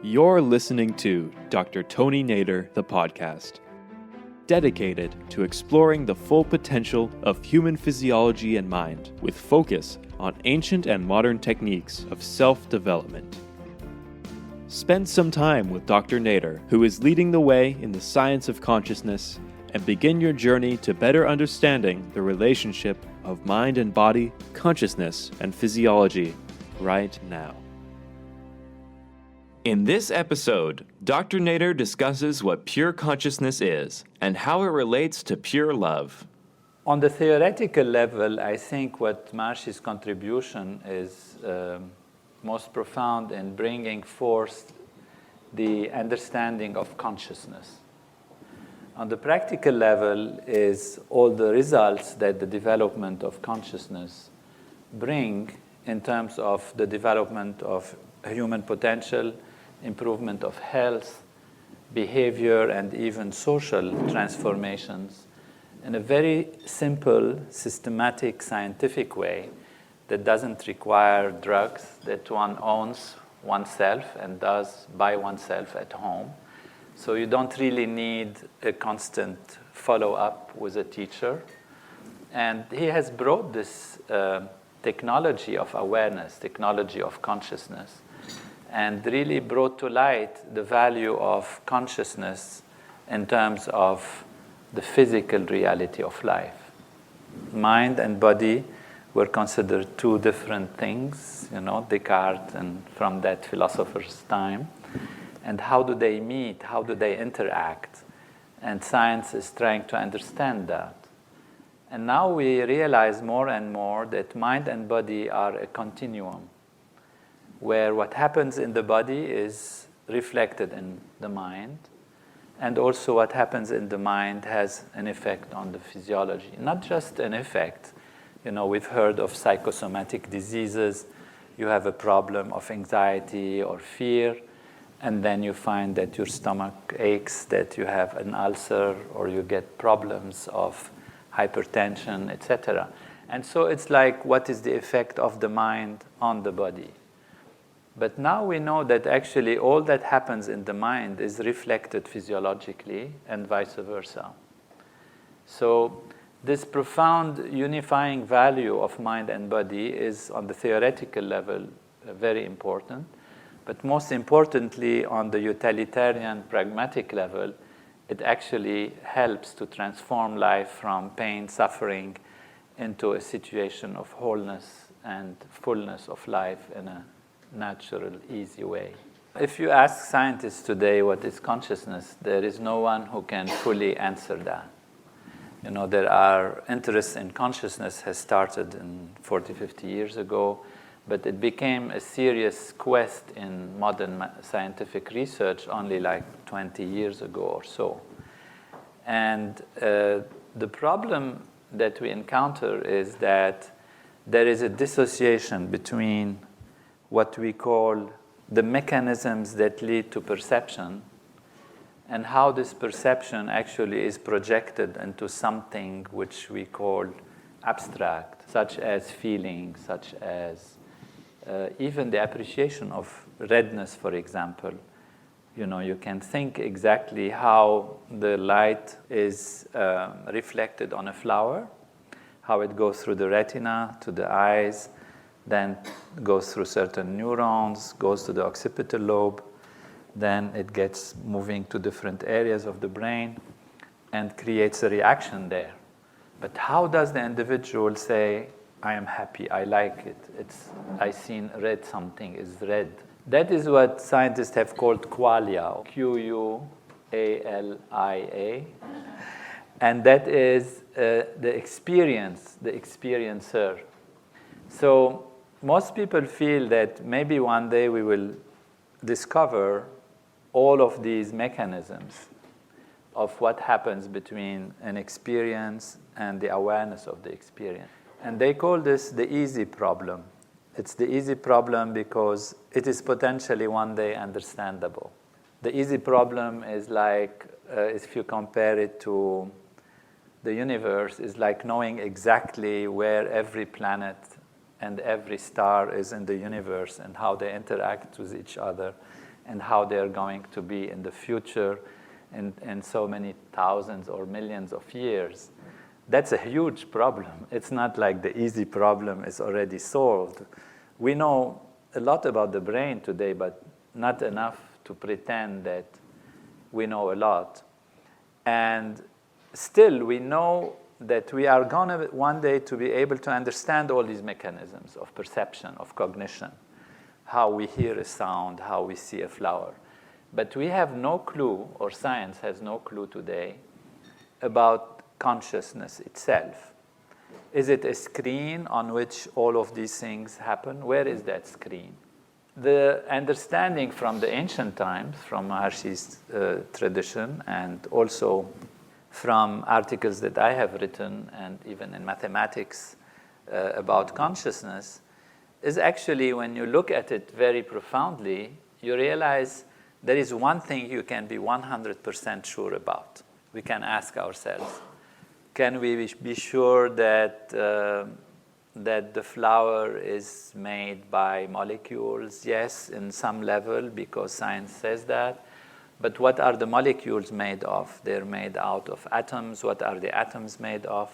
You're listening to Dr. Tony Nader, the podcast, dedicated to exploring the full potential of human physiology and mind, with focus on ancient and modern techniques of self-development. Spend some time with Dr. Nader, who is leading the way in the science of consciousness, and begin your journey to better understanding the relationship of mind and body, consciousness, and physiology right now. In this episode, Dr. Nader discusses what pure consciousness is and how it relates to pure love. On the theoretical level, I think what Maharshi's contribution is most profound in bringing forth the understanding of consciousness. On the practical level is all the results that the development of consciousness bring in terms of the development of human potential, improvement of health, behavior, and even social transformations in a very simple, systematic, scientific way that doesn't require drugs, that one owns oneself and does by oneself at home. So you don't really need a constant follow-up with a teacher. And he has brought this technology of awareness, technology of consciousness, and really brought to light the value of consciousness in terms of the physical reality of life. Mind and body were considered two different things, Descartes and from that philosopher's time. And how do they meet? How do they interact? And science is trying to understand that. And now we realize more and more that mind and body are a continuum, where what happens in the body is reflected in the mind, and also what happens in the mind has an effect on the physiology. Not just an effect. We've heard of psychosomatic diseases. You have a problem of anxiety or fear, and then you find that your stomach aches, that you have an ulcer, or you get problems of hypertension, etc. And so it's like, what is the effect of the mind on the body? But now we know that actually all that happens in the mind is reflected physiologically and vice versa. So this profound unifying value of mind and body is, on the theoretical level, very important. But most importantly, on the utilitarian, pragmatic level, it actually helps to transform life from pain, suffering, into a situation of wholeness and fullness of life in a natural, easy way. If you ask scientists today what is consciousness, there is no one who can fully answer that. There are interests in consciousness has started in 40, 50 years ago, but it became a serious quest in modern scientific research only like 20 years ago or so. And the problem that we encounter is that there is a dissociation between what we call the mechanisms that lead to perception and how this perception actually is projected into something which we call abstract, such as feeling, such as even the appreciation of redness, for example. You can think exactly how the light is reflected on a flower, how it goes through the retina to the eyes, then goes through certain neurons, goes to the occipital lobe, then it gets moving to different areas of the brain and creates a reaction there. But how does the individual say, I am happy, I like it, I seen red, something is red? That is what scientists have called qualia, Q-U-A-L-I-A. And that is the experience, the experiencer. So most people feel that maybe one day we will discover all of these mechanisms of what happens between an experience and the awareness of the experience. And they call this the easy problem. It's the easy problem because it is potentially one day understandable. The easy problem is like, if you compare it to the universe, is like knowing exactly where every planet and every star is in the universe and how they interact with each other and how they're going to be in the future in so many thousands or millions of years. That's a huge problem. It's not like the easy problem is already solved. We know a lot about the brain today, but not enough to pretend that we know a lot. And still, we know that we are going to one day to be able to understand all these mechanisms of perception, of cognition, how we hear a sound, how we see a flower. But we have no clue, or science has no clue today, about consciousness itself. Is it a screen on which all of these things happen? Where is that screen? The understanding from the ancient times, from Maharshi's tradition, and also from articles that I have written, and even in mathematics about consciousness, is actually, when you look at it very profoundly, you realize there is one thing you can be 100% sure about. We can ask ourselves, can we be sure that the flower is made by molecules? Yes, in some level, because science says that. But what are the molecules made of? They're made out of atoms. What are the atoms made of?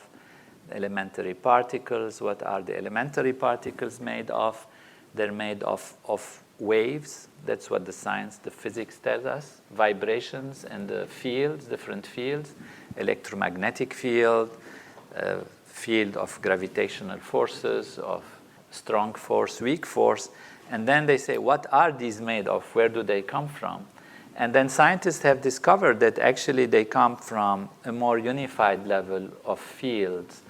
Elementary particles. What are the elementary particles made of? They're made of waves. That's what the science, the physics tells us. Vibrations in the fields, different fields. Electromagnetic field, field of gravitational forces, of strong force, weak force. And then they say, what are these made of? Where do they come from? And then scientists have discovered that actually they come from a more unified level of fields,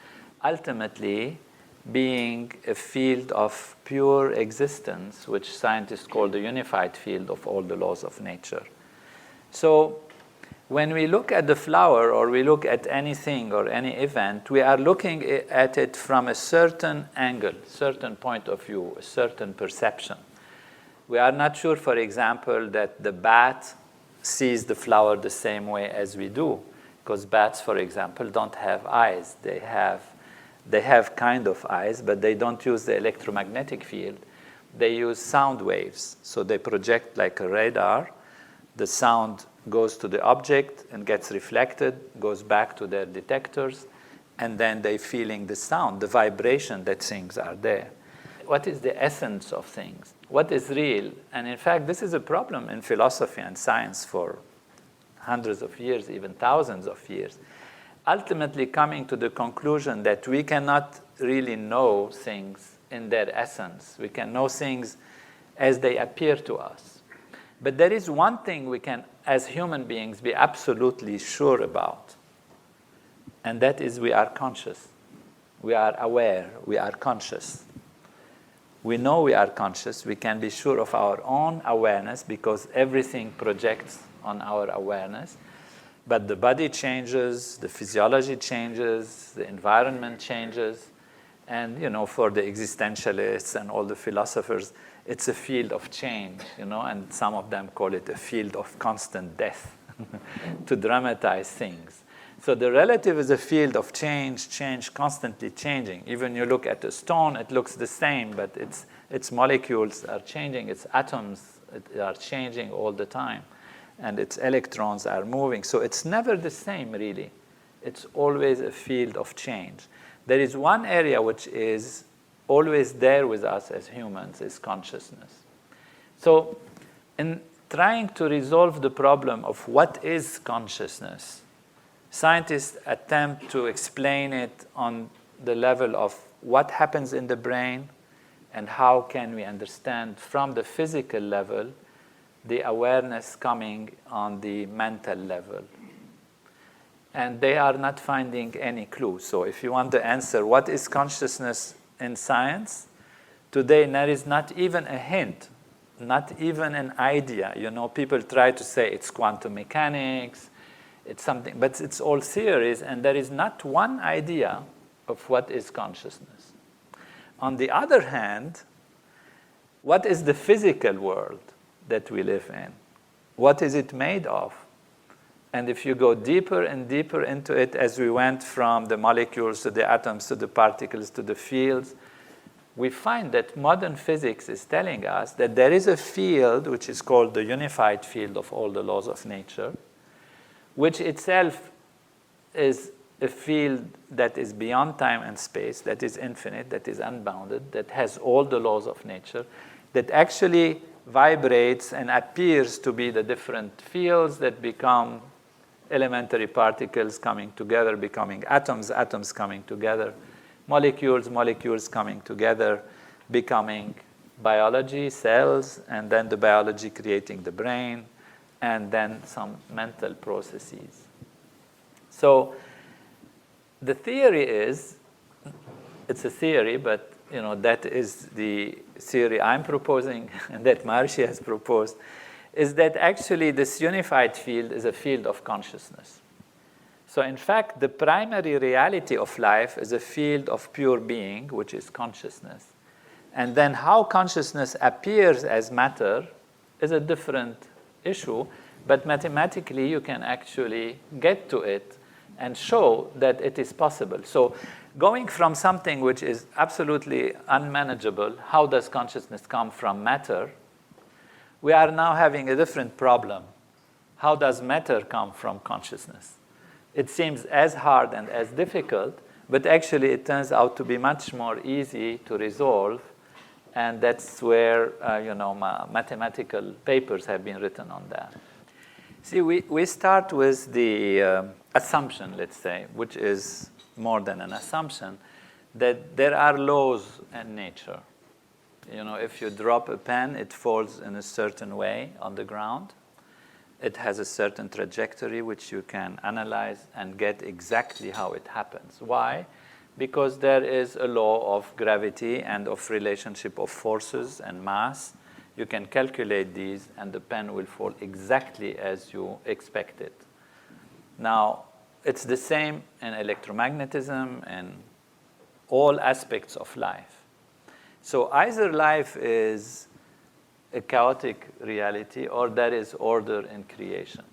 ultimately being a field of pure existence, which scientists call the unified field of all the laws of nature. So when we look at the flower, or we look at anything or any event, we are looking at it from a certain angle, certain point of view, a certain perception. We are not sure, for example, that the bat sees the flower the same way as we do, because bats, for example, don't have eyes. They have kind of eyes, but they don't use the electromagnetic field. They use sound waves. So they project like a radar. The sound goes to the object and gets reflected, goes back to their detectors, and then they're feeling the sound, the vibration that things are there. What is the essence of things? What is real? And in fact, this is a problem in philosophy and science for hundreds of years, even thousands of years. Ultimately coming to the conclusion that we cannot really know things in their essence. We can know things as they appear to us. But there is one thing we can, as human beings, be absolutely sure about. And that is we are conscious. We are aware. We are conscious. We know we are conscious. We can be sure of our own awareness because everything projects on our awareness. But the body changes, the physiology changes, the environment changes. And, for the existentialists and all the philosophers, it's a field of change, and some of them call it a field of constant death to dramatize things. So the relative is a field of change, constantly changing. Even you look at a stone, it looks the same, but its molecules are changing, its atoms are changing all the time, and its electrons are moving. So it's never the same, really. It's always a field of change. There is one area which is always there with us as humans, is consciousness. So in trying to resolve the problem of what is consciousness, scientists attempt to explain it on the level of what happens in the brain and how can we understand from the physical level the awareness coming on the mental level. And they are not finding any clue. So if you want to answer what is consciousness in science, today there is not even a hint, not even an idea. People try to say it's quantum mechanics, it's something, but it's all theories, and there is not one idea of what is consciousness. On the other hand, what is the physical world that we live in? What is it made of? And if you go deeper and deeper into it, as we went from the molecules to the atoms to the particles to the fields, we find that modern physics is telling us that there is a field which is called the unified field of all the laws of nature, which itself is a field that is beyond time and space, that is infinite, that is unbounded, that has all the laws of nature, that actually vibrates and appears to be the different fields that become elementary particles coming together, becoming atoms, atoms coming together, molecules, molecules coming together, becoming biology, cells, and then the biology creating the brain, and then some mental processes. So the theory is, it's a theory, but that is the theory I'm proposing and that Maharishi has proposed, is that actually this unified field is a field of consciousness. So in fact, the primary reality of life is a field of pure being, which is consciousness. And then how consciousness appears as matter is a different issue, but mathematically you can actually get to it and show that it is possible. So going from something which is absolutely unmanageable, how does consciousness come from matter? We are now having a different problem. How does matter come from consciousness? It seems as hard and as difficult, but actually it turns out to be much more easy to resolve, and that's where mathematical papers have been written on that. See, we start with the assumption, let's say, which is more than an assumption, that there are laws in nature. If you drop a pen, it falls in a certain way on the ground. It has a certain trajectory which you can analyze and get exactly how it happens. Why? Because there is a law of gravity and of relationship of forces and mass. You can calculate these, and the pen will fall exactly as you expect it. Now, it's the same in electromagnetism and all aspects of life. So either life is a chaotic reality or there is order in creation.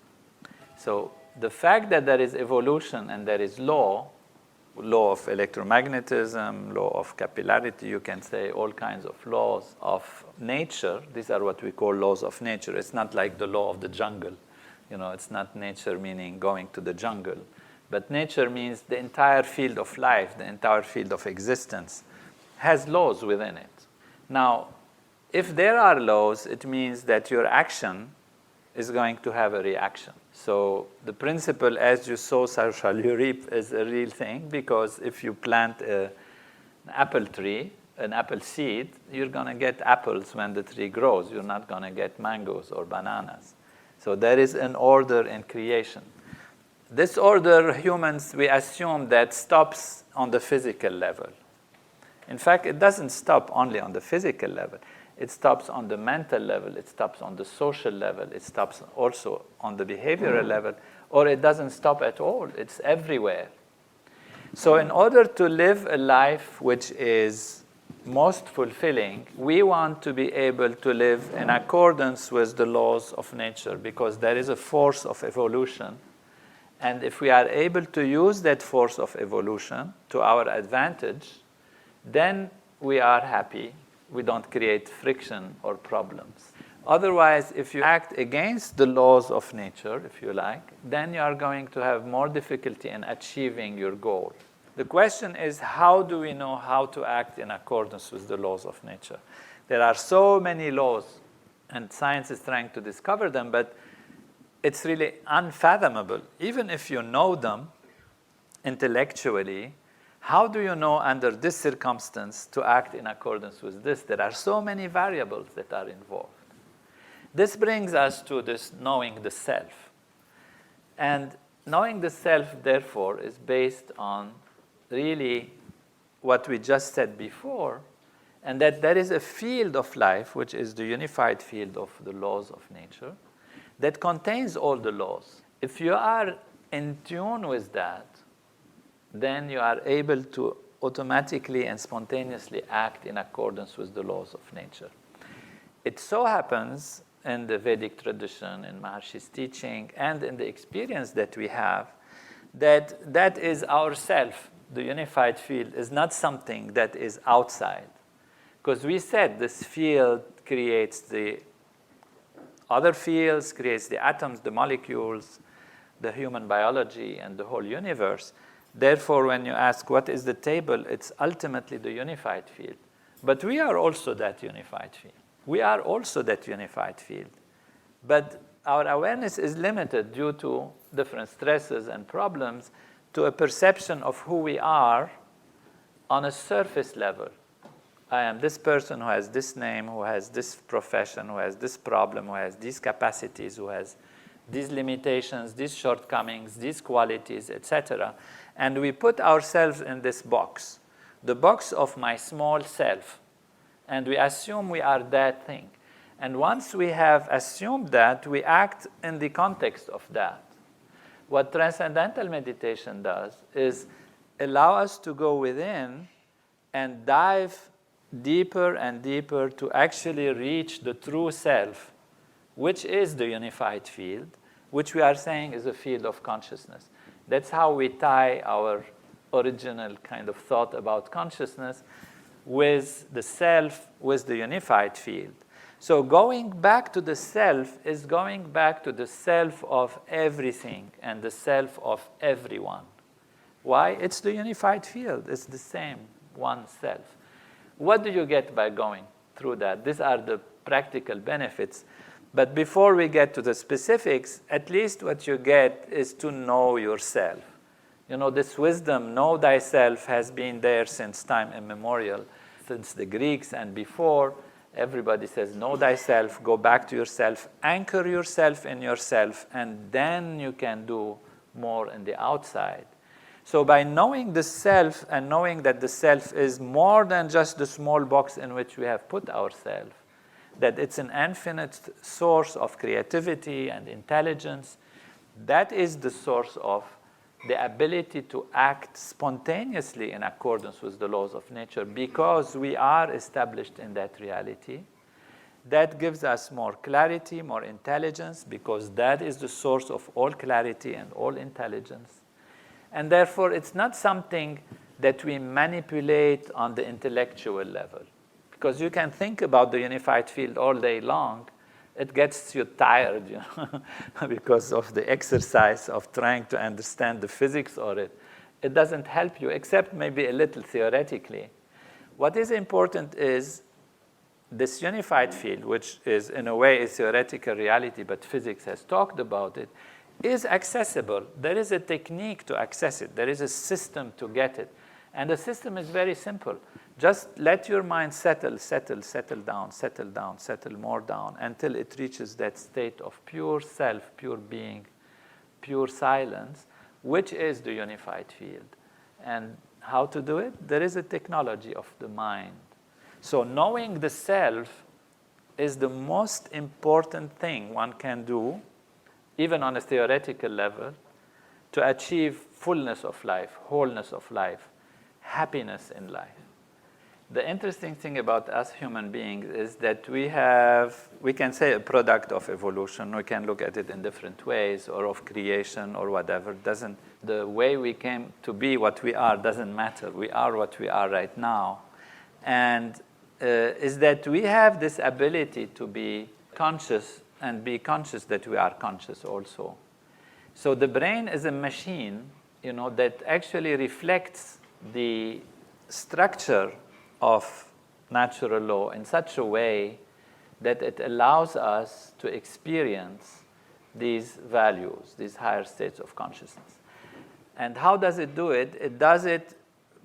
So the fact that there is evolution and there is law of electromagnetism, law of capillarity, you can say all kinds of laws of nature. These are what we call laws of nature. It's not like the law of the jungle. It's not nature meaning going to the jungle. But nature means the entire field of life, the entire field of existence has laws within it. Now, if there are laws, it means that your action is going to have a reaction. So the principle, as you sow, so shall you reap, is a real thing, because if you plant an apple tree, an apple seed, you're going to get apples when the tree grows. You're not going to get mangoes or bananas. So there is an order in creation. This order, humans, we assume that stops on the physical level. In fact, it doesn't stop only on the physical level. It stops on the mental level, it stops on the social level, it stops also on the behavioral level, or it doesn't stop at all. It's everywhere. So in order to live a life which is most fulfilling, we want to be able to live in accordance with the laws of nature, because there is a force of evolution. And if we are able to use that force of evolution to our advantage, then we are happy. We don't create friction or problems. Otherwise, if you act against the laws of nature, if you like, then you are going to have more difficulty in achieving your goal. The question is, how do we know how to act in accordance with the laws of nature? There are so many laws, and science is trying to discover them, but it's really unfathomable. Even if you know them intellectually, how do you know under this circumstance to act in accordance with this? There are so many variables that are involved. This brings us to this knowing the self. And knowing the self, therefore, is based on really what we just said before, and that there is a field of life, which is the unified field of the laws of nature, that contains all the laws. If you are in tune with that, then you are able to automatically and spontaneously act in accordance with the laws of nature. It so happens in the Vedic tradition, in Maharishi's teaching, and in the experience that we have, that is our self. The unified field is not something that is outside. Because we said this field creates the other fields, creates the atoms, the molecules, the human biology, and the whole universe. Therefore, when you ask what is the table, it's ultimately the unified field. But we are also that unified field. We are also that unified field. But our awareness is limited due to different stresses and problems to a perception of who we are on a surface level. I am this person who has this name, who has this profession, who has this problem, who has these capacities, who has these limitations, these shortcomings, these qualities, etc. And we put ourselves in this box, the box of my small self. And we assume we are that thing. And once we have assumed that, we act in the context of that. What transcendental meditation does is allow us to go within and dive deeper and deeper to actually reach the true self, which is the unified field, which we are saying is a field of consciousness. That's how we tie our original kind of thought about consciousness with the self, with the unified field. So going back to the self is going back to the self of everything and the self of everyone. Why? It's the unified field. It's the same, one self. What do you get by going through that? These are the practical benefits. But before we get to the specifics, at least what you get is to know yourself. You know, this wisdom, know thyself, has been there since time immemorial, since the Greeks and before. Everybody says, know thyself, go back to yourself, anchor yourself in yourself, and then you can do more in the outside. So by knowing the self and knowing that the self is more than just the small box in which we have put ourselves, that it's an infinite source of creativity and intelligence, that is the source of the ability to act spontaneously in accordance with the laws of nature, because we are established in that reality. That gives us more clarity, more intelligence, because that is the source of all clarity and all intelligence. And therefore, it's not something that we manipulate on the intellectual level. Because you can think about the unified field all day long, it gets you tired, you know, because of the exercise of trying to understand the physics of it. It doesn't help you, except maybe a little theoretically. What is important is this unified field, which is in a way a theoretical reality, but physics has talked about it, is accessible. There is a technique to access it. There is a system to get it. And the system is very simple. Just let your mind settle down, settle more down, until it reaches that state of pure self, pure being, pure silence, which is the unified field. And how to do it? There is a technology of the mind. So knowing the self is the most important thing one can do, even on a theoretical level, to achieve fullness of life, wholeness of life, happiness in life. The interesting thing about us human beings is that we can say a product of evolution. We can look at it in different ways, or of creation, or whatever. The way we came to be what we are doesn't matter. We are what we are right now. And is that we have this ability to be conscious and be conscious that we are conscious also. So the brain is a machine, you know, that actually reflects the structure of natural law in such a way that it allows us to experience these values, these higher states of consciousness. And how does it do it? It does it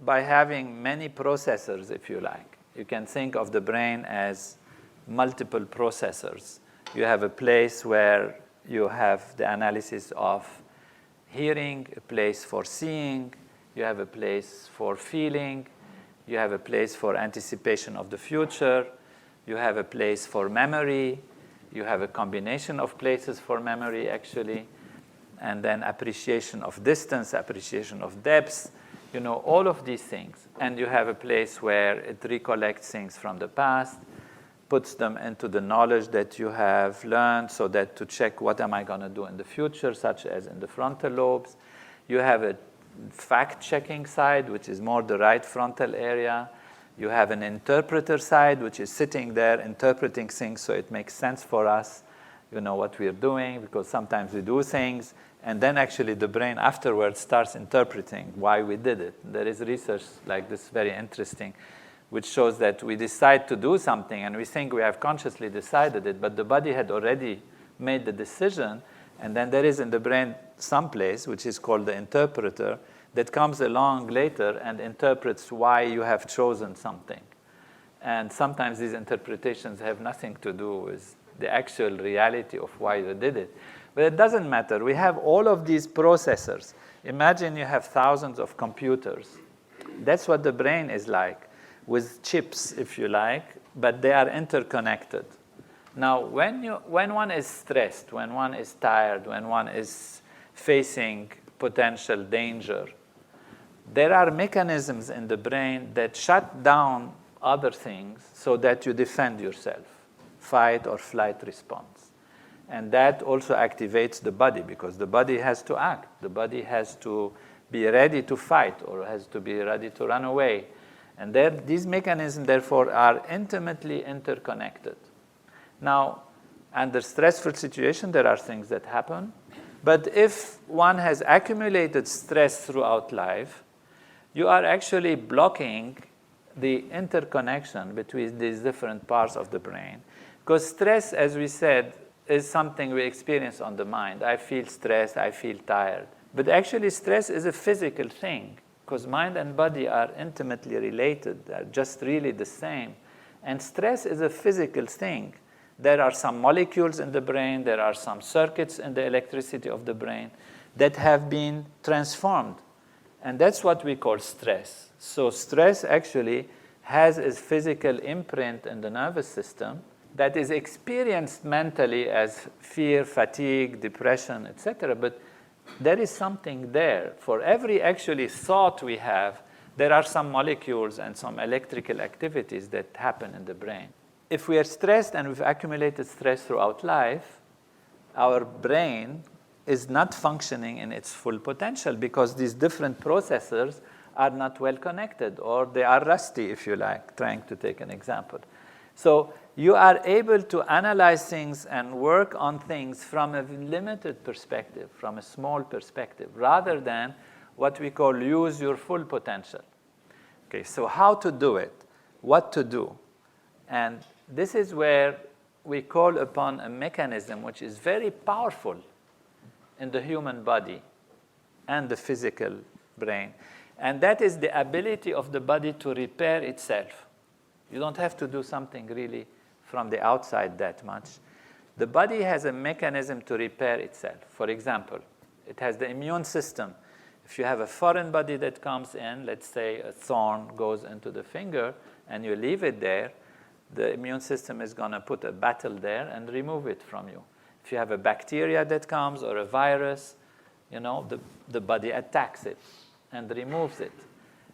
by having many processors, if you like. You can think of the brain as multiple processors. You have a place where you have the analysis of hearing, a place for seeing, you have a place for feeling, you have a place for anticipation of the future, you have a place for memory, you have a combination of places for memory, actually, and then appreciation of distance, appreciation of depth, you know, all of these things. And you have a place where it recollects things from the past, puts them into the knowledge that you have learned, so that to check what am I going to do in the future, such as in the frontal lobes. You have a fact-checking side, which is more the right frontal area. You have an interpreter side, which is sitting there interpreting things so it makes sense for us, what we're doing, because sometimes we do things, and then actually the brain afterwards starts interpreting why we did it. There is research like this, very interesting, which shows that we decide to do something, and we think we have consciously decided it, but the body had already made the decision, and then there is in the brain someplace, which is called the interpreter, that comes along later and interprets why you have chosen something. And sometimes these interpretations have nothing to do with the actual reality of why you did it. But it doesn't matter. We have all of these processors. Imagine you have thousands of computers. That's what the brain is like, with chips, if you like, but they are interconnected. Now, when one is stressed, when one is tired, when one is facing potential danger, there are mechanisms in the brain that shut down other things so that you defend yourself, fight or flight response. And that also activates the body, because the body has to act. The body has to be ready to fight or has to be ready to run away. And these mechanisms, therefore, are intimately interconnected. Now, under stressful situation, there are things that happen. But if one has accumulated stress throughout life, you are actually blocking the interconnection between these different parts of the brain. Because stress, as we said, is something we experience on the mind. I feel stressed, I feel tired. But actually, stress is a physical thing, because mind and body are intimately related. They're just really the same. And stress is a physical thing. There are some molecules in the brain, there are some circuits in the electricity of the brain that have been transformed. And that's what we call stress. So stress actually has a physical imprint in the nervous system that is experienced mentally as fear, fatigue, depression, etc. But there is something there. For every actually thought we have, there are some molecules and some electrical activities that happen in the brain. If we are stressed and we've accumulated stress throughout life, our brain is not functioning in its full potential because these different processors are not well connected, or they are rusty, if you like, trying to take an example. So you are able to analyze things and work on things from a limited perspective, from a small perspective, rather than what we call use your full potential. Okay, so how to do it, what to do. And this is where we call upon a mechanism which is very powerful in the human body and the physical brain. And that is the ability of the body to repair itself. You don't have to do something really from the outside that much. The body has a mechanism to repair itself. For example, it has the immune system. If you have a foreign body that comes in, let's say a thorn goes into the finger, and you leave it there, the immune system is going to put a battle there and remove it from you. If you have a bacteria that comes or a virus, the body attacks it and removes it.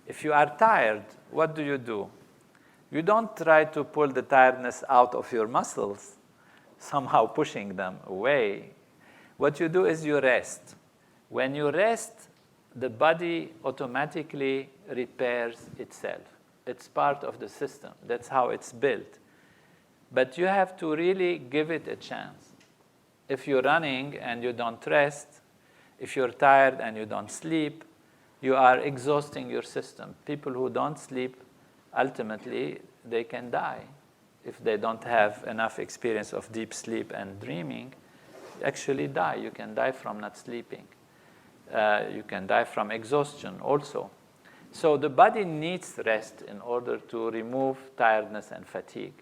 If you are tired, what do? You don't try to pull the tiredness out of your muscles, somehow pushing them away. What you do is you rest. When you rest, the body automatically repairs itself. It's part of the system. That's how it's built. But you have to really give it a chance. If you're running and you don't rest, if you're tired and you don't sleep, you are exhausting your system. People who don't sleep, ultimately, they can die. If they don't have enough experience of deep sleep and dreaming, actually die. You can die from not sleeping. You can die from exhaustion also. So the body needs rest in order to remove tiredness and fatigue.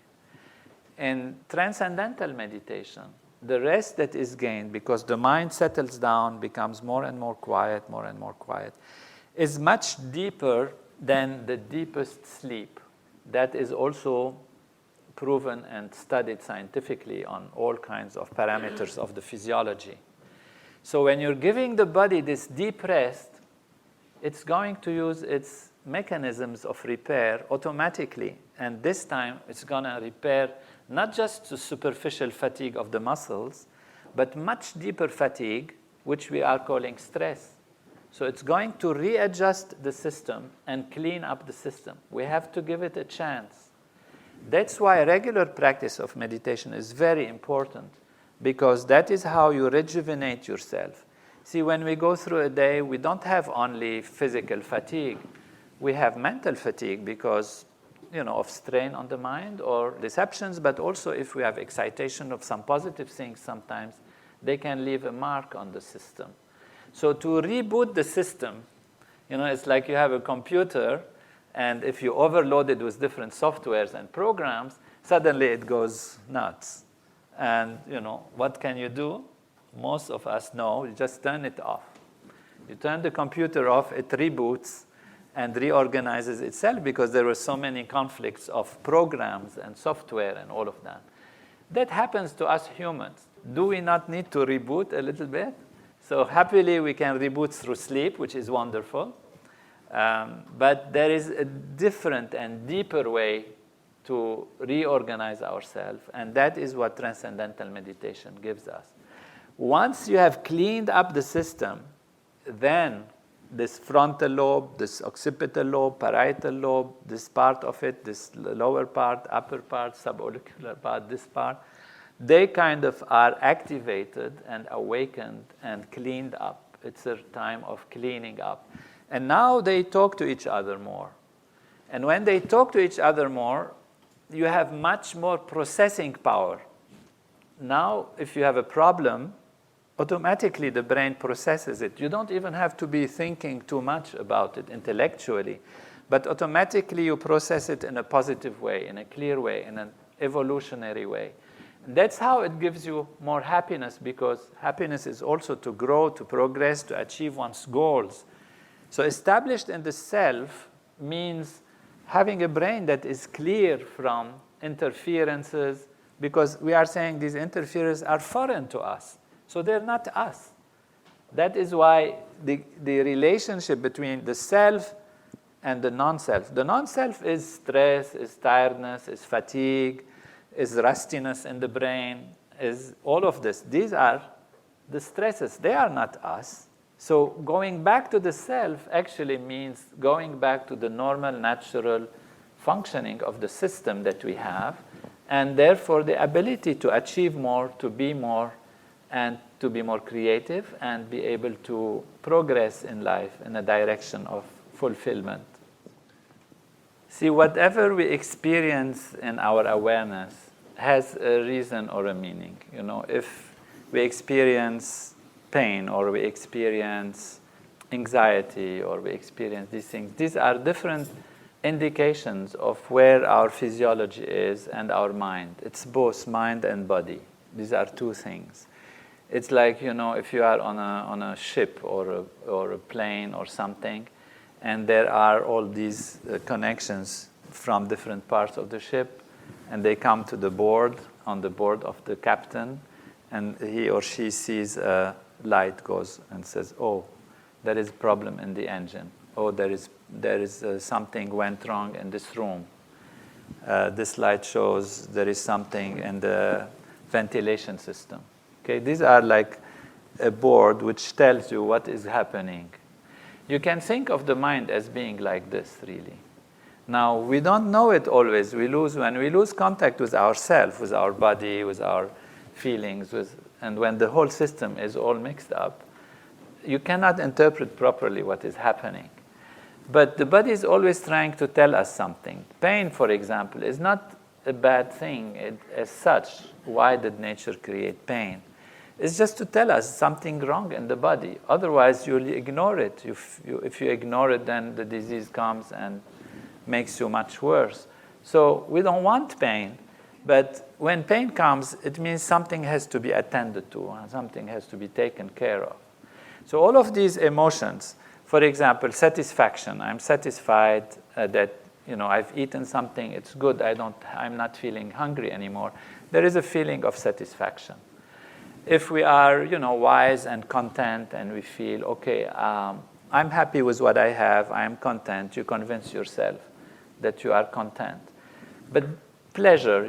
In transcendental meditation, the rest that is gained, because the mind settles down, becomes more and more quiet, is much deeper than the deepest sleep. That is also proven and studied scientifically on all kinds of parameters of the physiology. So when you're giving the body this deep rest, it's going to use its mechanisms of repair automatically. And this time, it's going to repair not just the superficial fatigue of the muscles, but much deeper fatigue, which we are calling stress. So it's going to readjust the system and clean up the system. We have to give it a chance. That's why regular practice of meditation is very important, because that is how you rejuvenate yourself. See, when we go through a day, we don't have only physical fatigue. We have mental fatigue because of strain on the mind or deceptions, but also if we have excitation of some positive things sometimes, they can leave a mark on the system. So to reboot the system, it's like you have a computer, and if you overload it with different softwares and programs, suddenly it goes nuts. And what can you do? Most of us know, you just turn it off. You turn the computer off, it reboots and reorganizes itself, because there were so many conflicts of programs and software and all of that. That happens to us humans. Do we not need to reboot a little bit? So happily, we can reboot through sleep, which is wonderful. But there is a different and deeper way to reorganize ourselves, and that is what transcendental meditation gives us. Once you have cleaned up the system, then this frontal lobe, this occipital lobe, parietal lobe, this part of it, this lower part, upper part, subauricular part, this part, they kind of are activated and awakened and cleaned up. It's a time of cleaning up. And now they talk to each other more. And when they talk to each other more, you have much more processing power. Now, if you have a problem, automatically the brain processes it. You don't even have to be thinking too much about it intellectually, but automatically you process it in a positive way, in a clear way, in an evolutionary way. And that's how it gives you more happiness, because happiness is also to grow, to progress, to achieve one's goals. So established in the self means having a brain that is clear from interferences, because we are saying these interferences are foreign to us. So they're not us. That is why the relationship between the self and the non-self. The non-self is stress, is tiredness, is fatigue, is rustiness in the brain, is all of this. These are the stresses. They are not us. So going back to the self actually means going back to the normal, natural functioning of the system that we have, and therefore the ability to achieve more, to be more, and to be more creative and be able to progress in life in a direction of fulfillment. See, whatever we experience in our awareness has a reason or a meaning. If we experience pain, or we experience anxiety, or we experience these things, these are different indications of where our physiology is and our mind. It's both mind and body. These are two things. It's like, if you are on a ship or a plane or something, and there are all these connections from different parts of the ship, and they come to the board, on the board of the captain, and he or she sees a light goes and says, oh, there is a problem in the engine. Oh, there is something went wrong in this room. This light shows there is something in the ventilation system. Okay, these are like a board which tells you what is happening. You can think of the mind as being like this, really. Now, we don't know it always. When we lose contact with ourselves, with our body, with our feelings, and when the whole system is all mixed up, you cannot interpret properly what is happening. But the body is always trying to tell us something. Pain, for example, is not a bad thing as such. Why did nature create pain? It's just to tell us something wrong in the body. Otherwise, you'll ignore it. If you ignore it, then the disease comes and makes you much worse. So we don't want pain. But when pain comes, it means something has to be attended to, and something has to be taken care of. So all of these emotions, for example, satisfaction. I'm satisfied that I've eaten something. It's good. I'm not feeling hungry anymore. There is a feeling of satisfaction. If we are, wise and content, and we feel, okay, I'm happy with what I have, I am content, you convince yourself that you are content. But pleasure,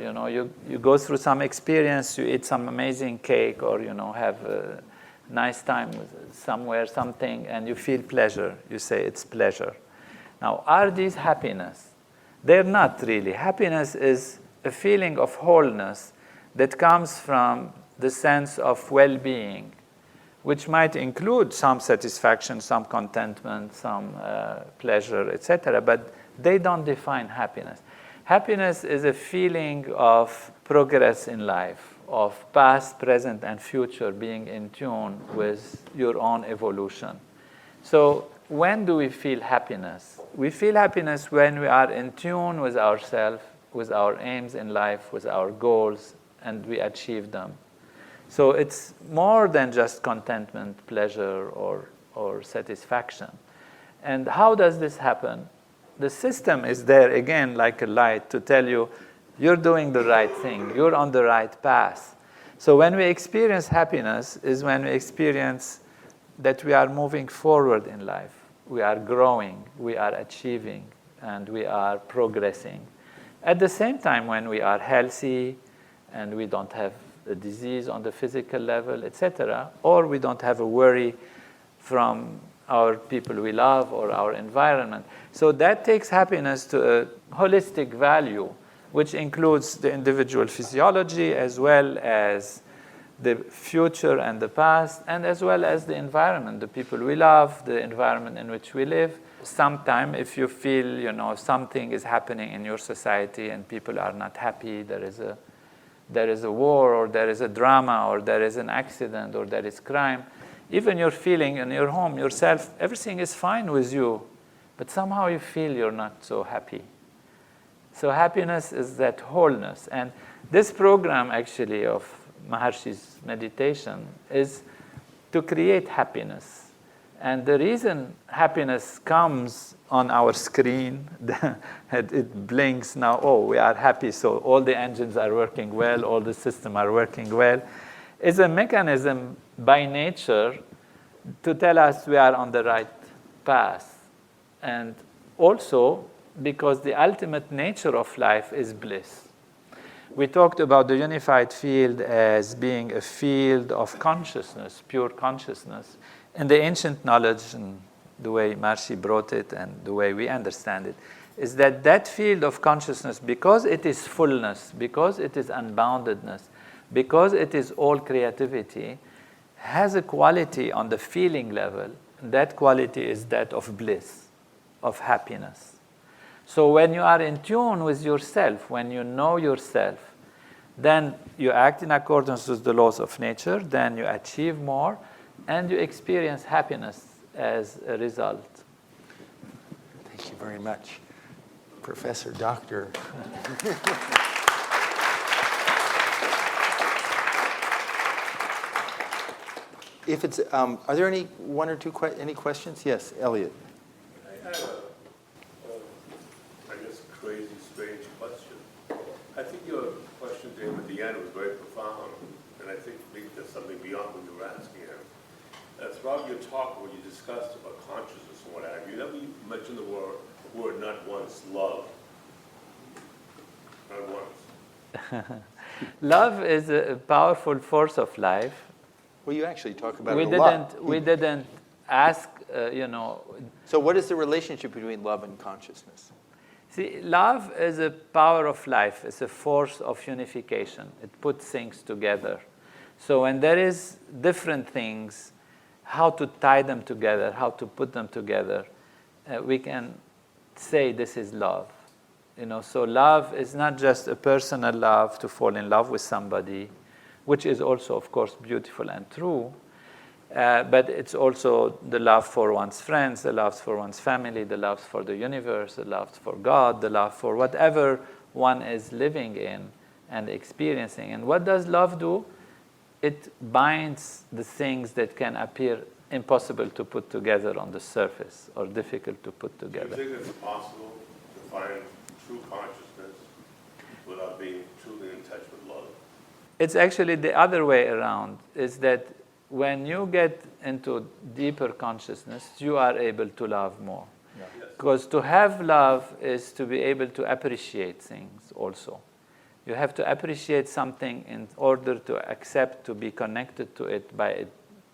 you go through some experience, you eat some amazing cake, or, have nice time somewhere, something, and you feel pleasure. You say it's pleasure. Now, are these happiness? They're not really. Happiness is a feeling of wholeness that comes from the sense of well-being, which might include some satisfaction, some contentment, some pleasure, etc., but they don't define happiness. Happiness is a feeling of progress in life, of past, present, and future being in tune with your own evolution. So when do we feel happiness? We feel happiness when we are in tune with ourselves, with our aims in life, with our goals, and we achieve them. So it's more than just contentment, pleasure, or satisfaction. And how does this happen? The system is there, again, like a light to tell you, you're doing the right thing, you're on the right path. So when we experience happiness is when we experience that we are moving forward in life. We are growing, we are achieving, and we are progressing. At the same time, when we are healthy and we don't have a disease on the physical level, etc., or we don't have a worry from our people we love or our environment. So that takes happiness to a holistic value, which includes the individual physiology as well as the future and the past, and as well as the environment, the people we love, the environment in which we live. Sometime if you feel, something is happening in your society and people are not happy, there is a war, or there is a drama, or there is an accident, or there is crime, even you're feeling in your home yourself, everything is fine with you, but somehow you feel you're not so happy. So happiness is that wholeness. And this program actually of Maharshi's meditation is to create happiness. And the reason happiness comes on our screen, it blinks now, oh, we are happy, so all the engines are working well, all the systems are working well, is a mechanism by nature to tell us we are on the right path. And also because the ultimate nature of life is bliss. We talked about the unified field as being a field of consciousness, pure consciousness. And the ancient knowledge, and the way Maharshi brought it and the way we understand it, is that that field of consciousness, because it is fullness, because it is unboundedness, because it is all creativity, has a quality on the feeling level. That quality is that of bliss, of happiness. So when you are in tune with yourself, when you know yourself, then you act in accordance with the laws of nature, then you achieve more, and you experience happiness as a result. Thank you very much, Professor Doctor. If it's, are there any one or two any questions? Yes, Elliot. I have I guess, crazy, strange question. I think your question to him at the end was very profound, and I think maybe there's something beyond what you were asking him. Throughout your talk, when you discussed about consciousness and what have you, never mentioned the word not once, love. Not once. Love is a powerful force of life. Well, you actually talk about it a lot. We didn't ask, So what is the relationship between love and consciousness? See, love is a power of life. It's a force of unification. It puts things together. So when there is different things, how to tie them together, how to put them together, we can say this is love. So love is not just a personal love to fall in love with somebody, which is also, of course, beautiful and true, but it's also the love for one's friends, the love for one's family, the love for the universe, the love for God, the love for whatever one is living in and experiencing. And what does love do? It binds the things that can appear impossible to put together on the surface or difficult to put together. Do you think it's possible to find true consciousness without being truly in touch with love? It's actually the other way around, is that when you get into deeper consciousness, you are able to love more. Yeah. Yes. Because to have love is to be able to appreciate things also. You have to appreciate something in order to accept, to be connected to it by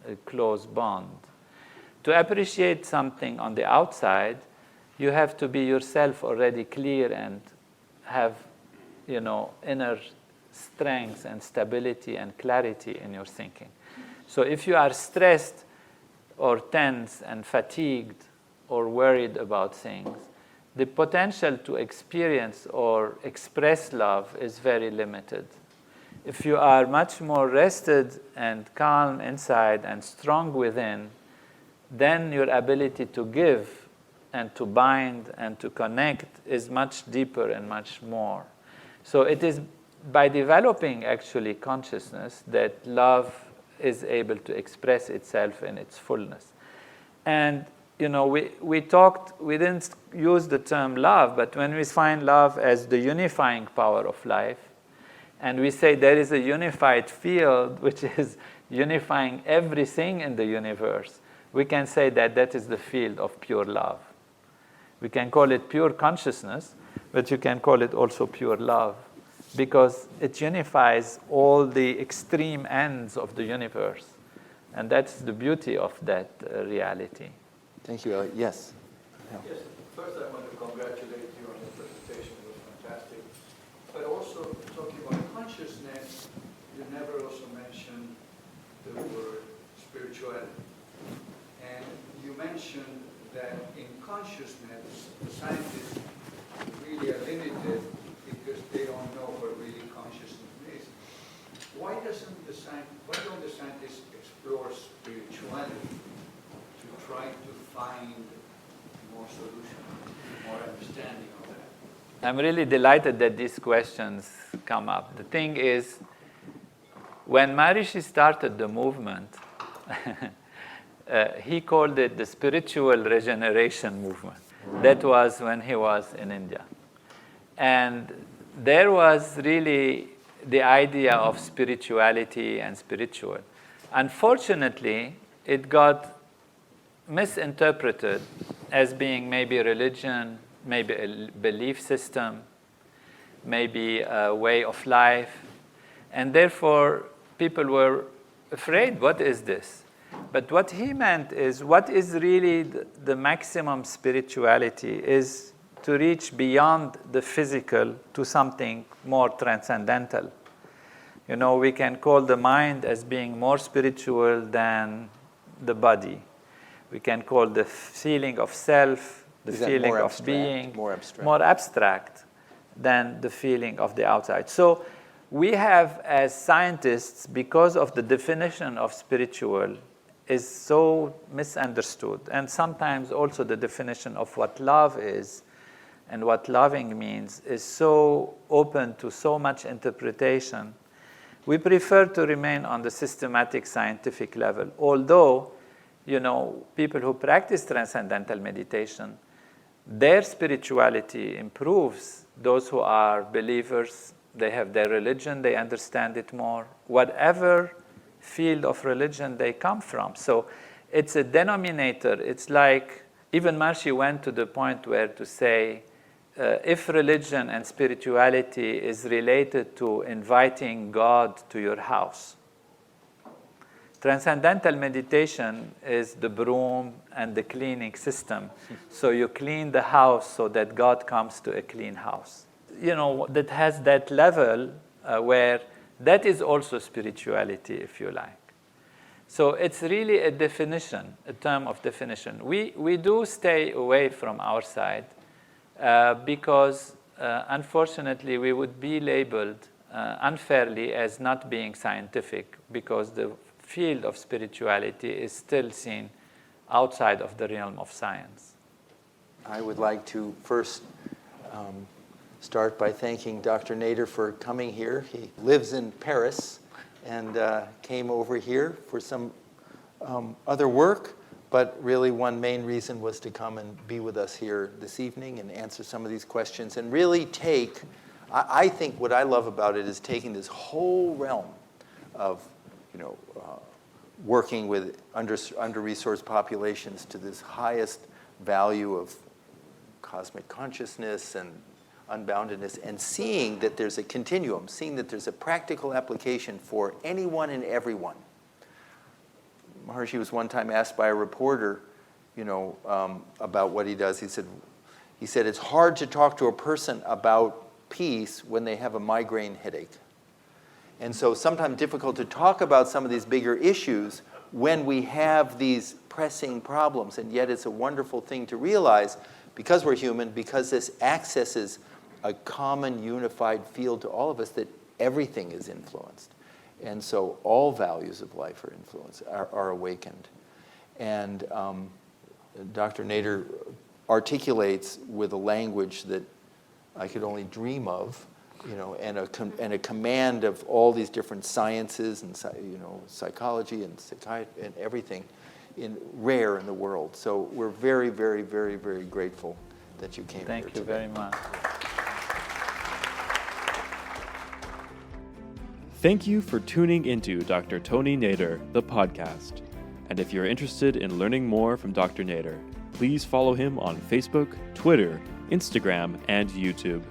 a close bond. To appreciate something on the outside, you have to be yourself already clear and have, inner strength and stability and clarity in your thinking. So if you are stressed or tense and fatigued or worried about things, the potential to experience or express love is very limited. If you are much more rested and calm inside and strong within, then your ability to give and to bind and to connect is much deeper and much more. So it is by developing actually consciousness that love is able to express itself in its fullness. And we didn't use the term love, but when we find love as the unifying power of life, and we say there is a unified field which is unifying everything in the universe, we can say that that is the field of pure love. We can call it pure consciousness, but you can call it also pure love, because it unifies all the extreme ends of the universe. And that's the beauty of that reality. Thank you, Elliot. Yes. Yes, first I want to congratulate you on your presentation. It was fantastic. But also, talking about consciousness, you never also mentioned the word spirituality. And you mentioned that in consciousness, the scientists really are limited because they don't know what really consciousness is. Why don't the scientists explore spirituality to try to find more solutions, more understanding of that? I'm really delighted that these questions come up. The thing is, when Maharishi started the movement, he called it the spiritual regeneration movement. That was when he was in India. And there was really the idea of spirituality and spiritual. Unfortunately, it got misinterpreted as being maybe religion, maybe a belief system, maybe a way of life. And therefore, people were afraid, what is this? But what he meant is, what is really the maximum spirituality is to reach beyond the physical to something more transcendental. We can call the mind as being more spiritual than the body. We can call the feeling of self, the feeling of being, more abstract than the feeling of the outside. So we have, as scientists, because of the definition of spiritual is so misunderstood, and sometimes also the definition of what love is and what loving means is so open to so much interpretation, we prefer to remain on the systematic scientific level. Although, people who practice transcendental meditation, their spirituality improves. Those who are believers, they have their religion, they understand it more. Whatever field of religion they come from. So it's a denominator. It's like, even Maharishi went to the point where to say, if religion and spirituality is related to inviting God to your house, transcendental meditation is the broom and the cleaning system. So you clean the house so that God comes to a clean house. That has that level where that is also spirituality, if you like. So it's really a definition, a term of definition. We do stay away from our side because, unfortunately, we would be labeled unfairly as not being scientific, because the field of spirituality is still seen outside of the realm of science. I would like to first start by thanking Dr. Nader for coming here. He lives in Paris and came over here for some other work, but really one main reason was to come and be with us here this evening and answer some of these questions and really take, I think what I love about it is taking this whole realm of working with under-resourced populations to this highest value of cosmic consciousness and unboundedness, and seeing that there's a continuum, seeing that there's a practical application for anyone and everyone. Maharishi was one time asked by a reporter, about what he does. He said, it's hard to talk to a person about peace when they have a migraine headache. And so sometimes difficult to talk about some of these bigger issues when we have these pressing problems. And yet it's a wonderful thing to realize, because we're human, because this accesses a common unified field to all of us, that everything is influenced. And so all values of life are influenced, are awakened. And Dr. Nader articulates with a language that I could only dream of, and a command of all these different sciences and psychology and psychiatry and everything, rare in the world. So we're very, very, very, very grateful that you came here Thank you today. very much. Thank you for tuning into Dr. Tony Nader, the podcast. And if you're interested in learning more from Dr. Nader, please follow him on Facebook, Twitter, Instagram, and YouTube.